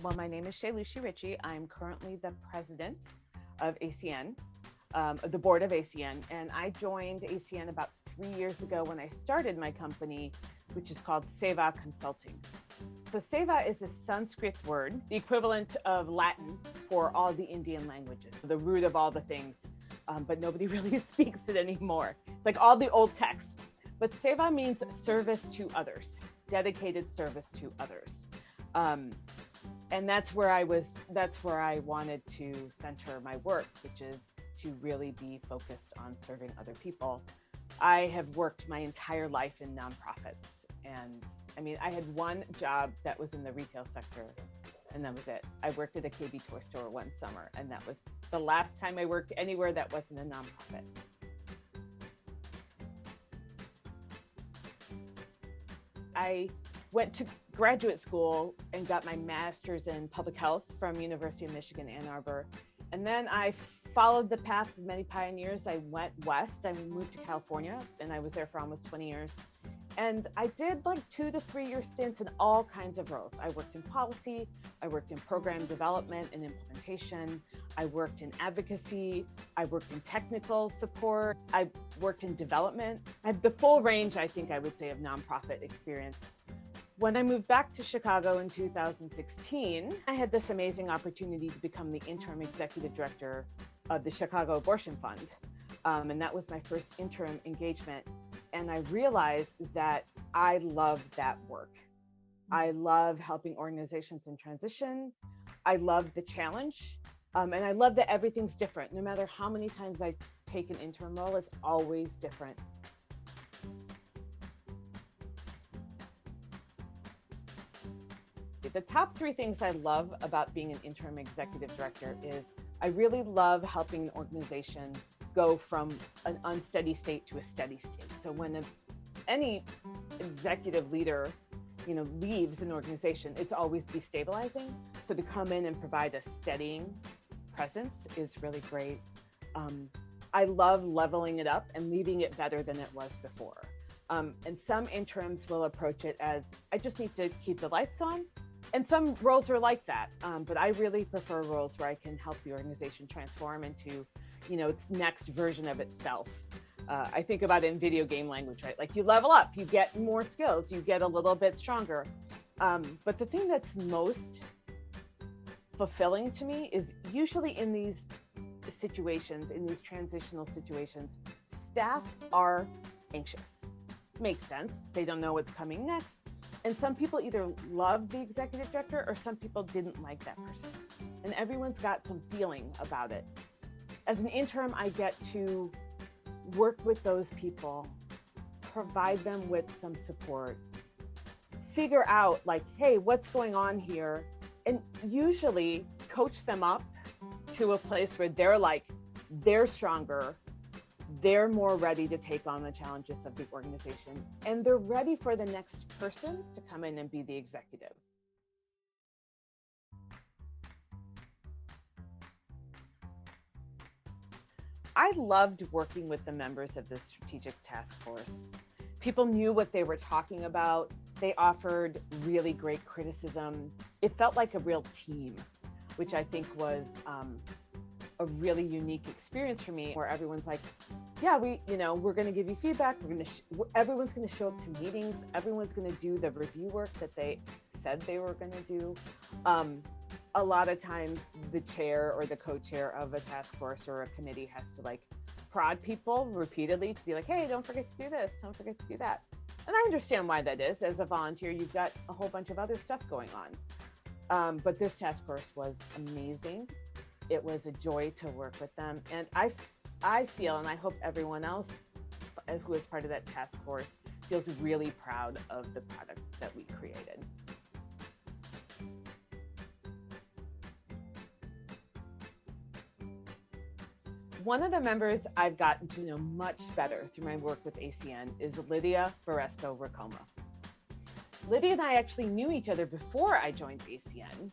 Well, my name is Shailushi Ritchie. I'm currently the president of ACN, the board of ACN, and I joined ACN about 3 years ago when I started my company, which is called Seva Consulting. So Seva is a Sanskrit word, the equivalent of Latin for all the Indian languages, the root of all the things, but nobody really speaks it anymore. It's like all the old texts. But Seva means service to others, dedicated service to others. And that's where I wanted to center my work, which is to really be focused on serving other people. I have worked my entire life in nonprofits. And I mean, I had one job that was in the retail sector, and that was it. I worked at a KB toy store one summer, and that was the last time I worked anywhere that wasn't a nonprofit. I went to graduate school and got my master's in public health from University of Michigan, Ann Arbor. And then I followed the path of many pioneers. I went west. I moved to California, and I was there for almost 20 years. And I did like 2 to 3 year stints in all kinds of roles. I worked in policy, I worked in program development and implementation, I worked in advocacy, I worked in technical support, I worked in development. I have the full range, I think I would say, of nonprofit experience. When I moved back to Chicago in 2016, I had this amazing opportunity to become the interim executive director of the Chicago Abortion Fund. And that was my first interim engagement. And I realized that I love that work. I love helping organizations in transition. I love the challenge. And I love that everything's different. No matter how many times I take an interim role, it's always different. The top 3 things I love about being an interim executive director is I really love helping an organization go from an unsteady state to a steady state. So when any executive leader, leaves an organization, it's always destabilizing. So to come in and provide a steadying presence is really great. I love leveling it up and leaving it better than it was before. And some interims will approach it as, I just need to keep the lights on. And some roles are like that, but I really prefer roles where I can help the organization transform into, its next version of itself. I think about it in video game language, right? Like you level up, you get more skills, you get a little bit stronger. But the thing that's most fulfilling to me is usually in these situations, in these transitional situations, staff are anxious. Makes sense. They don't know what's coming next. And some people either love the executive director or some people didn't like that person. And everyone's got some feeling about it. As an interim, I get to work with those people, provide them with some support, figure out like, hey, what's going on here? And usually coach them up to a place where they're stronger, they're more ready to take on the challenges of the organization, and they're ready for the next person to come in and be the executive. I loved working with the members of the strategic task force. People knew what they were talking about. They offered really great criticism. It felt like a real team, which I think was a really unique experience for me, where everyone's like, yeah, we're going to give you feedback. Everyone's going to show up to meetings. Everyone's going to do the review work that they said they were going to do. A lot of times the chair or the co-chair of a task force or a committee has to prod people repeatedly to be like, hey, don't forget to do this. Don't forget to do that. And I understand why that is. As a volunteer, you've got a whole bunch of other stuff going on. But this task force was amazing. It was a joy to work with them. And I feel, and I hope everyone else who is part of that task force feels really proud of the product that we created. One of the members I've gotten to know much better through my work with ACN is Lydia Baresco-Racoma. Lydia and I actually knew each other before I joined ACN.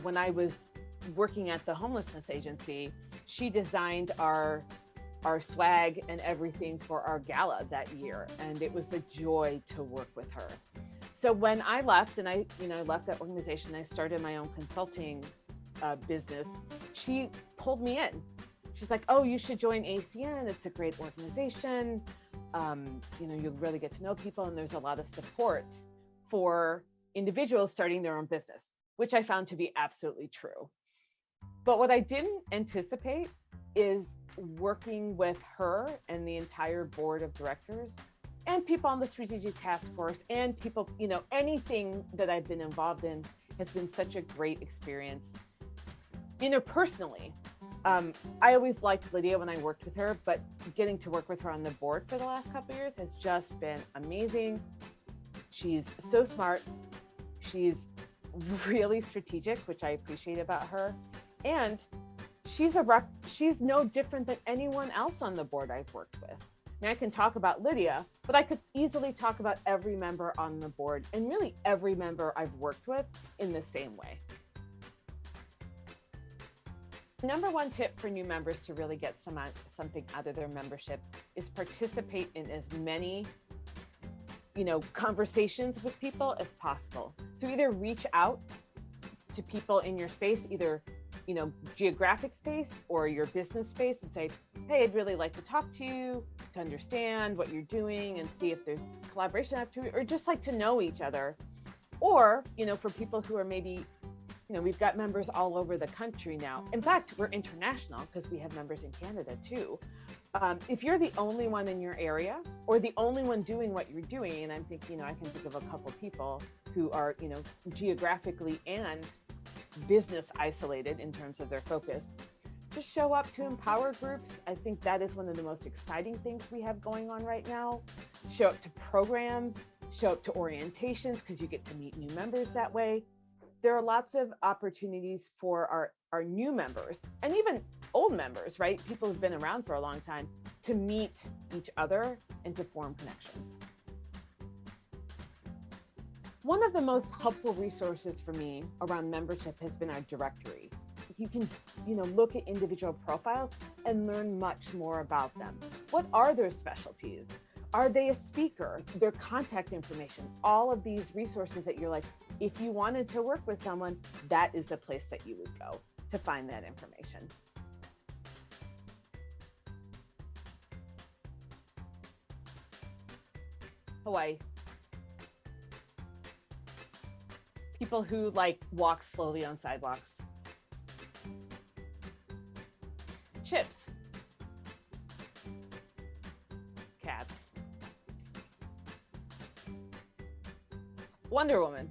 When I was working at the homelessness agency, she designed our swag and everything for our gala that year, and it was a joy to work with her. So when I left and I left that organization, I started my own consulting business. She pulled me in. She's like, oh, you should join ACN. It's a great organization. You'll really get to know people, and there's a lot of support for individuals starting their own business, which I found to be absolutely true. But what I didn't anticipate is working with her and the entire board of directors and people on the strategic task force and people, anything that I've been involved in has been such a great experience. Interpersonally, I always liked Lydia when I worked with her, but getting to work with her on the board for the last couple of years has just been amazing. She's so smart. She's really strategic, which I appreciate about her. And she's no different than anyone else on the board I've worked with. I mean, I can talk about Lydia, but I could easily talk about every member on the board and really every member I've worked with in the same way. Number one tip for new members to really get something out of their membership is participate in as many conversations with people as possible. So either reach out to people in your space, either geographic space or your business space, and say, hey, I'd really like to talk to you to understand what you're doing and see if there's collaboration opportunity, or just like to know each other. Or, for people who are maybe, we've got members all over the country now. In fact, we're international because we have members in Canada too. If you're the only one in your area or the only one doing what you're doing, and I'm thinking, I can think of a couple people who are, geographically and business isolated in terms of their focus, to show up to empower groups. I think that is one of the most exciting things we have going on right now. Show up to programs, show up to orientations, because you get to meet new members that way. There are lots of opportunities for our new members and even old members, right? People who've been around for a long time, to meet each other and to form connections. One of the most helpful resources for me around membership has been our directory. You can, look at individual profiles and learn much more about them. What are their specialties? Are they a speaker? Their contact information, all of these resources that you're like, if you wanted to work with someone, that is the place that you would go to find that information. Hawaii. People who walk slowly on sidewalks. Chips. Cats. Wonder Woman.